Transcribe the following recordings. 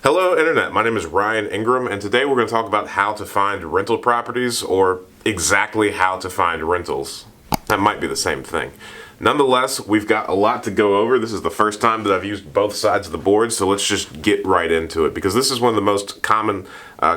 Hello Internet, my name is Ryan Ingram, and today we're going to talk about how to find rental properties, or exactly how to find rentals. That might be the same thing. Nonetheless, we've got a lot to go over. This is the first time that I've used both sides of the board, so let's just get right into it, because this is one of the most common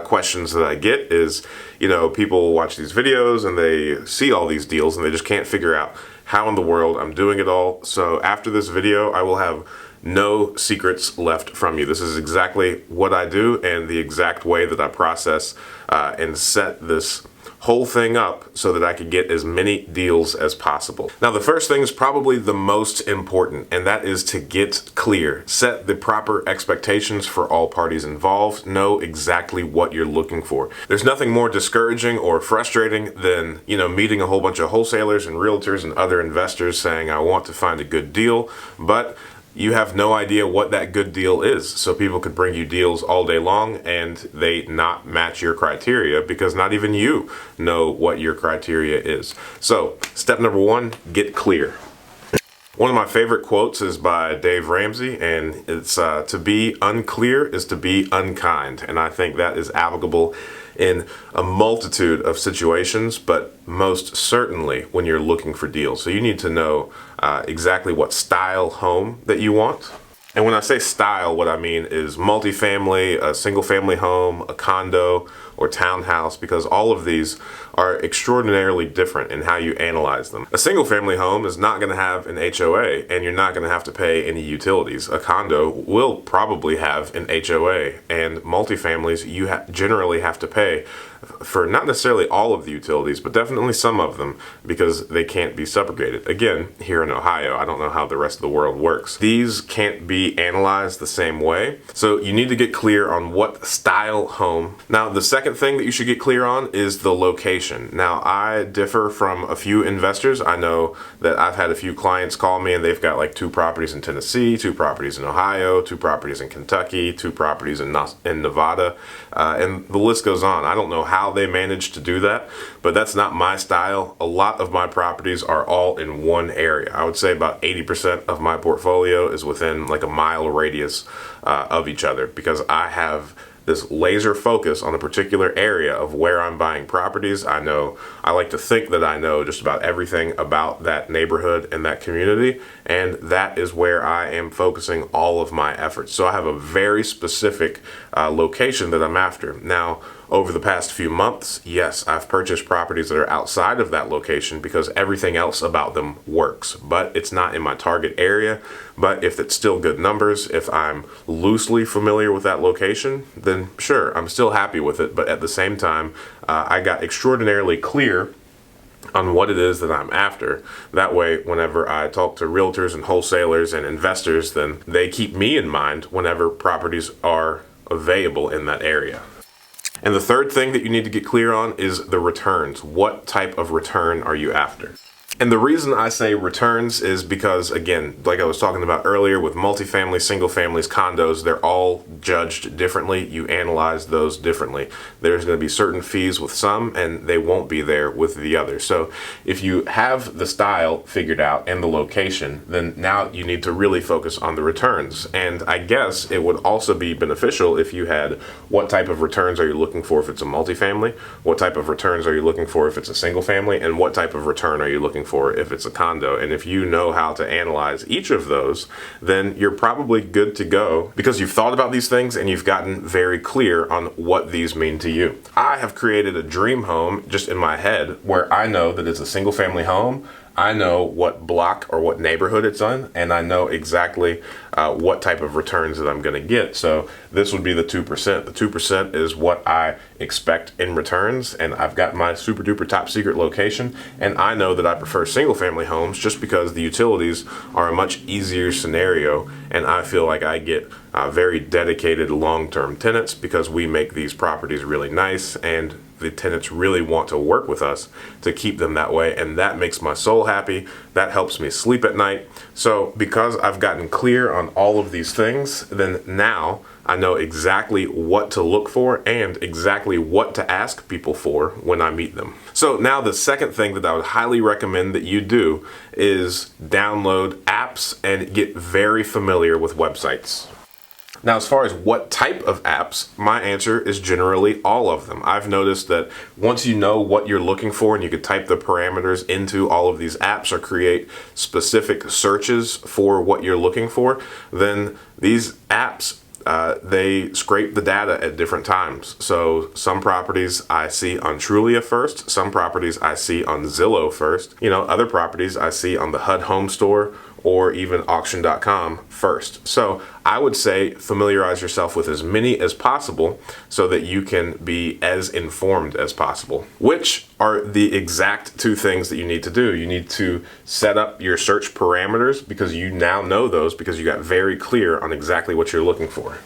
questions that I get is, people watch these videos and they see all these deals and they just can't figure out how in the world I'm doing it all. So after this video, I will have no secrets left from you. This is exactly what I do and the exact way that I process and set this whole thing up so that I could get as many deals as possible. Now, the first thing is probably the most important, and that is to get clear. Set the proper expectations for all parties involved. Know exactly what you're looking for. There's nothing more discouraging or frustrating than, meeting a whole bunch of wholesalers and realtors and other investors saying, I want to find a good deal, but you have no idea what that good deal is. So people could bring you deals all day long and they not match your criteria because not even you know what your criteria is. So step number one, get clear. One of my favorite quotes is by Dave Ramsey, and it's to be unclear is to be unkind. And I think that is applicable in a multitude of situations, but most certainly when you're looking for deals. So you need to know exactly what style home that you want. And when I say style, what I mean is multifamily, a single family home, a condo, or townhouse, because all of these are extraordinarily different in how you analyze them. A single family home is not going to have an HOA, and you're not going to have to pay any utilities. A condo will probably have an HOA, and multifamilies you generally have to pay for not necessarily all of the utilities, but definitely some of them, because they can't be subrogated. Again, here in Ohio, I don't know how the rest of the world works. These can't be analyzed the same way, so you need to get clear on what style home. Now, the second thing that you should get clear on is the location. Now, I differ from a few investors. I know that I've had a few clients call me and they've got like 2 properties in Tennessee, 2 properties in Ohio, 2 properties in Kentucky, 2 properties in Nevada, and the list goes on. I don't know how they managed to do that, but that's not my style. A lot of my properties are all in one area. I would say about 80% of my portfolio is within like a mile radius of each other, because I have this laser focus on a particular area of where I'm buying properties. I like to think that I know just about everything about that neighborhood and that community, and that is where I am focusing all of my efforts. So I have a very specific location that I'm after. Now, over the past few months, yes, I've purchased properties that are outside of that location because everything else about them works, but it's not in my target area. But if it's still good numbers, if I'm loosely familiar with that location, then sure, I'm still happy with it. But at the same time, I got extraordinarily clear on what it is that I'm after. That way, whenever I talk to realtors and wholesalers and investors, then they keep me in mind whenever properties are available in that area. And the third thing that you need to get clear on is the returns. What type of return are you after? And the reason I say returns is because, again, like I was talking about earlier with multifamily, single families, condos, they're all judged differently. You analyze those differently. There's going to be certain fees with some, and they won't be there with the other. So if you have the style figured out and the location, then now you need to really focus on the returns. And I guess it would also be beneficial if you had what type of returns are you looking for if it's a multifamily, what type of returns are you looking for if it's a single family, and what type of return are you looking for if it's a condo. And if you know how to analyze each of those, then you're probably good to go, because you've thought about these things and you've gotten very clear on what these mean to you. I have created a dream home just in my head where I know that it's a single family home. I know what block or what neighborhood it's in, and I know exactly what type of returns that I'm going to get. So this would be the 2%. The 2% is what I expect in returns, and I've got my super duper top secret location, and I know that I prefer single family homes just because the utilities are a much easier scenario, and I feel like I get very dedicated long-term tenants because we make these properties really nice, and the tenants really want to work with us to keep them that way, and that makes my soul happy. That helps me sleep at night. So because I've gotten clear on all of these things, then now I know exactly what to look for and exactly what to ask people for when I meet them. So now the second thing that I would highly recommend that you do is download apps and get very familiar with websites. Now, as far as what type of apps, my answer is generally all of them. I've noticed that once you know what you're looking for and you could type the parameters into all of these apps or create specific searches for what you're looking for, then these apps, they scrape the data at different times. So some properties I see on Trulia first, some properties I see on Zillow first, other properties I see on the HUD Home Store or even auction.com first. So I would say familiarize yourself with as many as possible so that you can be as informed as possible, which are the exact two things that you need to do. You need to set up your search parameters because you now know those because you got very clear on exactly what you're looking for.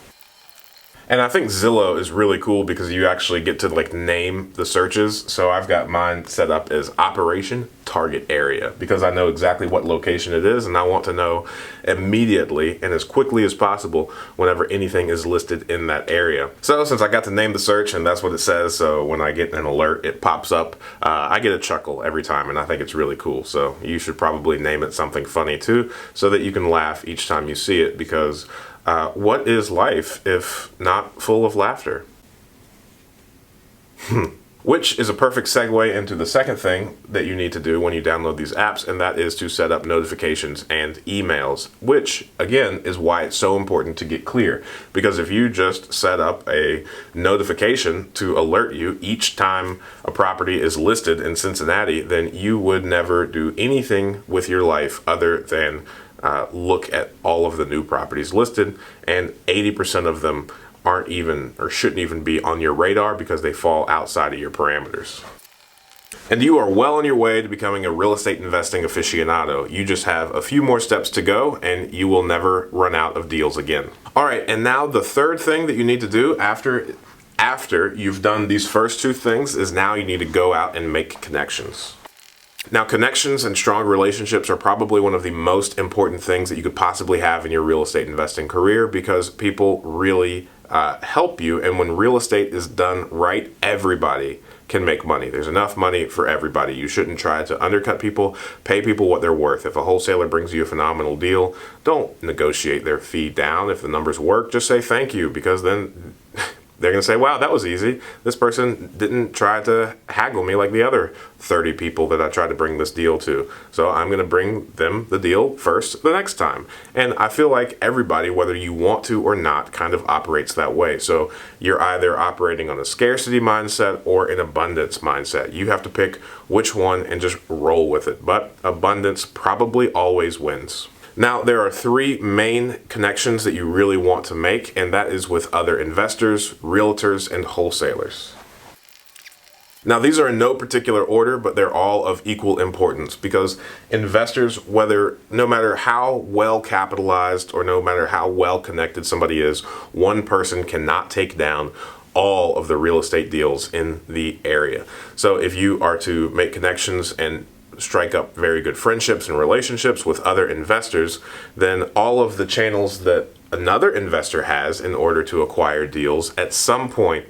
And I think Zillow is really cool because you actually get to name the searches. So I've got mine set up as Operation Target Area because I know exactly what location it is and I want to know immediately and as quickly as possible whenever anything is listed in that area. So since I got to name the search and that's what it says, so when I get an alert, it pops up, I get a chuckle every time and I think it's really cool. So you should probably name it something funny too so that you can laugh each time you see it because what is life if not full of laughter? Which is a perfect segue into the second thing that you need to do when you download these apps, and that is to set up notifications and emails, which again is why it's so important to get clear. Because if you just set up a notification to alert you each time a property is listed in Cincinnati, then you would never do anything with your life other than look at all of the new properties listed, and 80% of them aren't even or shouldn't even be on your radar because they fall outside of your parameters. And you are well on your way to becoming a real estate investing aficionado. You just have a few more steps to go and you will never run out of deals again. All right, and now the third thing that you need to do after you've done these first two things is now you need to go out and make connections. Now, connections and strong relationships are probably one of the most important things that you could possibly have in your real estate investing career because people really help you. And when real estate is done right, everybody can make money. There's enough money for everybody. You shouldn't try to undercut people, pay people what they're worth. If a wholesaler brings you a phenomenal deal, don't negotiate their fee down. If the numbers work, just say thank you because then they're going to say, wow, that was easy. This person didn't try to haggle me like the other 30 people that I tried to bring this deal to. So I'm going to bring them the deal first the next time. And I feel like everybody, whether you want to or not, kind of operates that way. So you're either operating on a scarcity mindset or an abundance mindset. You have to pick which one and just roll with it. But abundance probably always wins. Now, there are three main connections that you really want to make, and that is with other investors, realtors, and wholesalers. Now, these are in no particular order, but they're all of equal importance because investors, no matter how well capitalized or no matter how well connected somebody is, one person cannot take down all of the real estate deals in the area. So if you are to make connections and strike up very good friendships and relationships with other investors, then all of the channels that another investor has in order to acquire deals, at some point,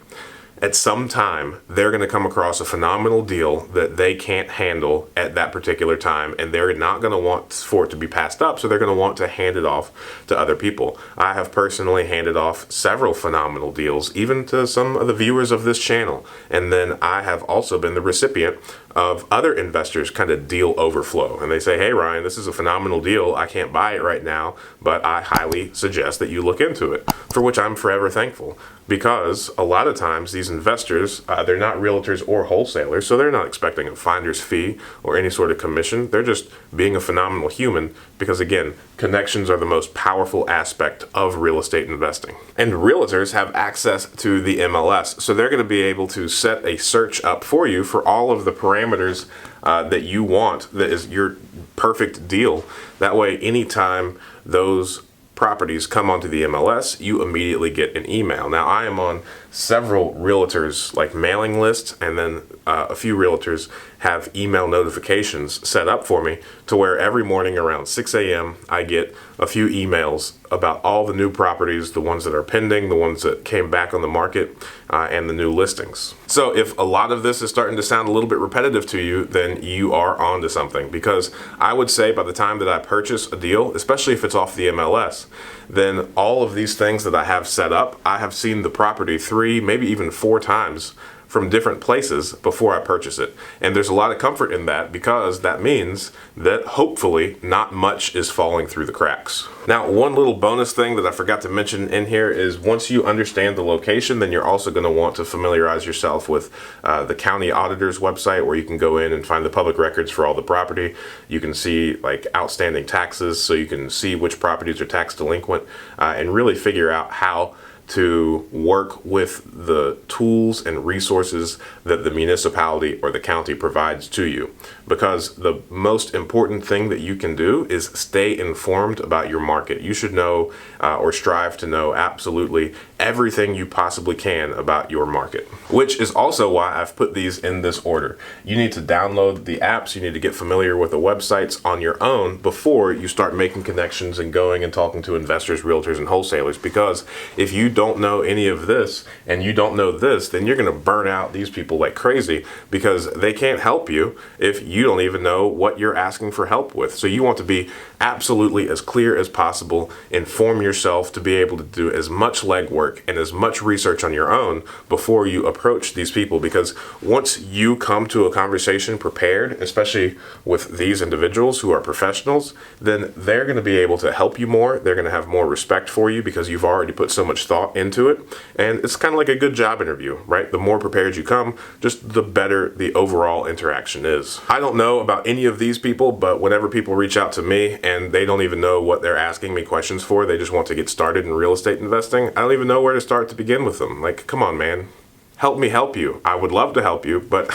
at some time, they're going to come across a phenomenal deal that they can't handle at that particular time, and they're not going to want for it to be passed up, so they're going to want to hand it off to other people. I have personally handed off several phenomenal deals, even to some of the viewers of this channel, and then I have also been the recipient of other investors' kind of deal overflow, and they say, hey Ryan, this is a phenomenal deal, I can't buy it right now, but I highly suggest that you look into it, for which I'm forever thankful. Because a lot of times these investors, they're not realtors or wholesalers, so they're not expecting a finder's fee or any sort of commission. They're just being a phenomenal human because, again, connections are the most powerful aspect of real estate investing. And realtors have access to the MLS, so they're going to be able to set a search up for you for all of the parameters that you want, that is your perfect deal. That way, anytime those properties come onto the MLS, you immediately get an email. Now, I am on several realtors like mailing lists, and then a few realtors have email notifications set up for me to where every morning around 6 a.m. I get a few emails about all the new properties, the ones that are pending, the ones that came back on the market, and the new listings. So if a lot of this is starting to sound a little bit repetitive to you, then you are onto something, because I would say by the time that I purchase a deal, especially if it's off the MLS, then all of these things that I have set up, I have seen the property 3, maybe even 4 times from different places before I purchase it. And there's a lot of comfort in that, because that means that hopefully not much is falling through the cracks. Now, one little bonus thing that I forgot to mention in here is once you understand the location, then you're also going to want to familiarize yourself with the county auditor's website, where you can go in and find the public records for all the property. You can see like outstanding taxes, so you can see which properties are tax delinquent, and really figure out how to work with the tools and resources that the municipality or the county provides to you. Because the most important thing that you can do is stay informed about your market. You should know or strive to know absolutely everything you possibly can about your market, which is also why I've put these in this order. You need to download the apps, you need to get familiar with the websites on your own before you start making connections and going and talking to investors, realtors, and wholesalers. Because if you don't know any of this and you don't know this, then you're going to burn out these people like crazy, because they can't help you if you don't even know what you're asking for help with. So you want to be absolutely as clear as possible, inform yourself to be able to do as much legwork and as much research on your own before you approach these people. Because once you come to a conversation prepared, especially with these individuals who are professionals, then they're going to be able to help you more. They're going to have more respect for you because you've already put so much thought into it. And it's kind of like a good job interview, right? The more prepared you come, just the better the overall interaction is. I don't know about any of these people, but whenever people reach out to me and they don't even know what they're asking me questions for, they just want to get started in real estate investing, I don't even know where to start to begin with them. Like, come on, man. Help me help you. I would love to help you, but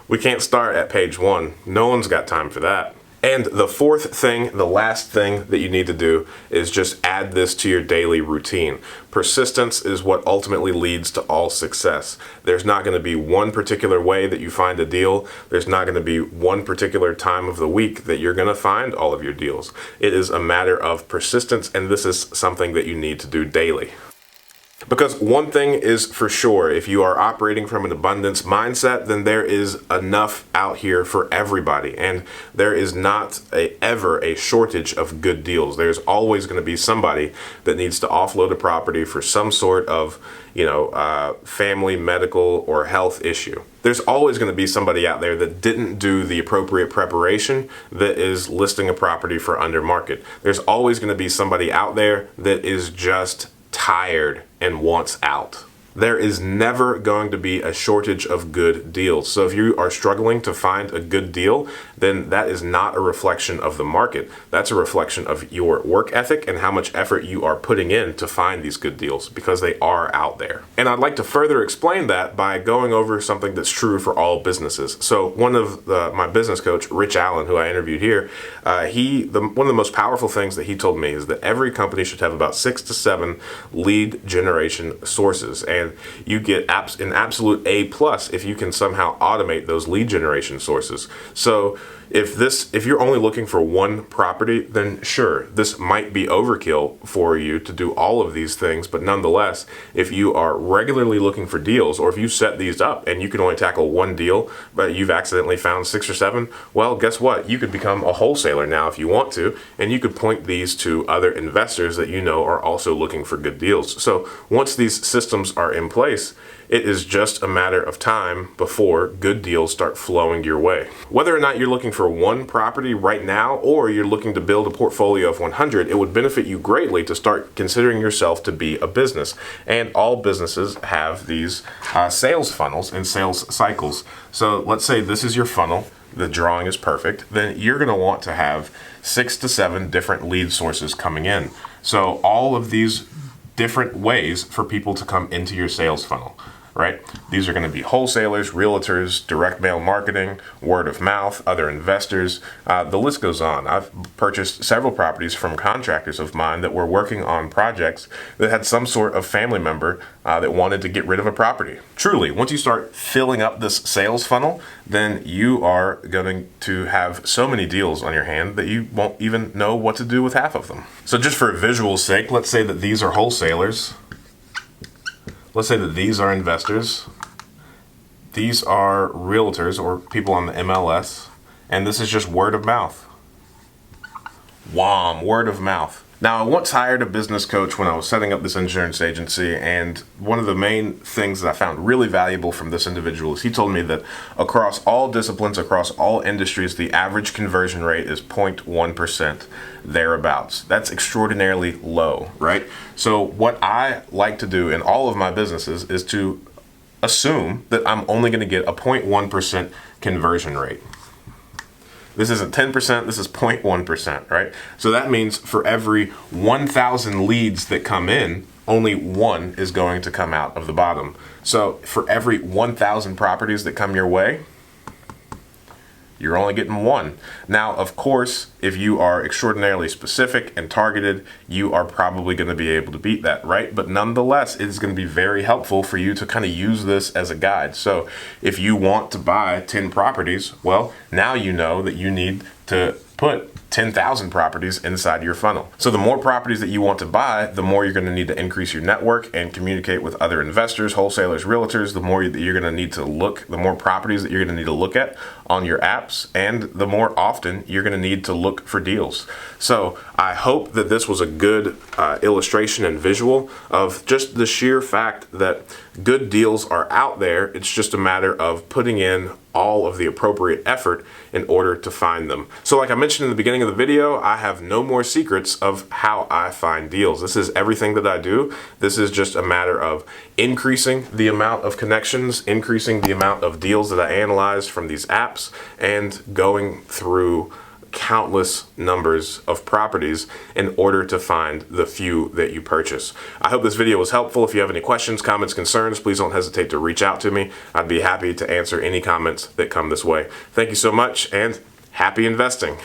we can't start at page 1. No one's got time for that. And the fourth thing, the last thing that you need to do is just add this to your daily routine. Persistence is what ultimately leads to all success. There's not going to be one particular way that you find a deal. There's not going to be one particular time of the week that you're going to find all of your deals. It is a matter of persistence, and this is something that you need to do daily. Because one thing is for sure, if you are operating from an abundance mindset, then there is enough out here for everybody. And there is not ever a shortage of good deals. There's always going to be somebody that needs to offload a property for some sort of, family, medical, or health issue. There's always going to be somebody out there that didn't do the appropriate preparation that is listing a property for under market. There's always going to be somebody out there that is just tired and wants out. There is never going to be a shortage of good deals. So if you are struggling to find a good deal, then that is not a reflection of the market. That's a reflection of your work ethic and how much effort you are putting in to find these good deals, because they are out there. And I'd like to further explain that by going over something that's true for all businesses. So one of my business coach, Rich Allen, who I interviewed here, one of the most powerful things that he told me is that every company should have about 6 to 7 lead generation sources. And you get an absolute A+ if you can somehow automate those lead generation sources. So if you're only looking for one property, then sure, this might be overkill for you to do all of these things. But nonetheless, if you are regularly looking for deals, or if you set these up and you can only tackle one deal, but you've accidentally found 6 or 7, well, guess what? You could become a wholesaler now if you want to, and you could point these to other investors that you know are also looking for good deals. So once these systems are in place, it is just a matter of time before good deals start flowing your way. Whether or not you're looking for one property right now, or you're looking to build a portfolio of 100, it would benefit you greatly to start considering yourself to be a business. And all businesses have these sales funnels and sales cycles. So let's say this is your funnel, the drawing is perfect, then you're going to want to have 6 to 7 different lead sources coming in. So all of these different ways for people to come into your sales funnel. right? These are going to be wholesalers, realtors, direct mail marketing, word of mouth, other investors. The list goes on. I've purchased several properties from contractors of mine that were working on projects that had some sort of family member that wanted to get rid of a property. Truly, once you start filling up this sales funnel, then you are going to have so many deals on your hand that you won't even know what to do with half of them. So just for visual sake, let's say that these are wholesalers. Let's say that these are investors. These are realtors or people on the MLS. And this is just word of mouth. Wham, word of mouth. Now, I once hired a business coach when I was setting up this insurance agency, and one of the main things that I found really valuable from this individual is he told me that across all disciplines, across all industries, the average conversion rate is 0.1%, thereabouts. That's extraordinarily low, right? So what I like to do in all of my businesses is to assume that I'm only going to get a 0.1% conversion rate. This isn't 10%, this is 0.1%, right? So that means for every 1,000 leads that come in, only one is going to come out of the bottom. So for every 1,000 properties that come your way, you're only getting one. Now, of course, if you are extraordinarily specific and targeted, you are probably going to be able to beat that, right? But nonetheless, it is going to be very helpful for you to kind of use this as a guide. So if you want to buy 10 properties, well, now you know that you need to put 10,000 properties inside your funnel. So the more properties that you want to buy, the more you're going to need to increase your network and communicate with other investors, wholesalers, realtors. The more that you're going to need to look, the more properties that you're going to need to look at on your apps, and the more often you're going to need to look for deals. So I hope that this was a good illustration and visual of just the sheer fact that good deals are out there. It's just a matter of putting in all of the appropriate effort in order to find them. So like I mentioned in the beginning of the video, I have no more secrets of how I find deals. This is everything that I do. This is just a matter of increasing the amount of connections, increasing the amount of deals that I analyze from these apps, and going through countless numbers of properties in order to find the few that you purchase. I hope this video was helpful. If you have any questions, comments, concerns, please don't hesitate to reach out to me. I'd be happy to answer any comments that come this way. Thank you so much, and happy investing.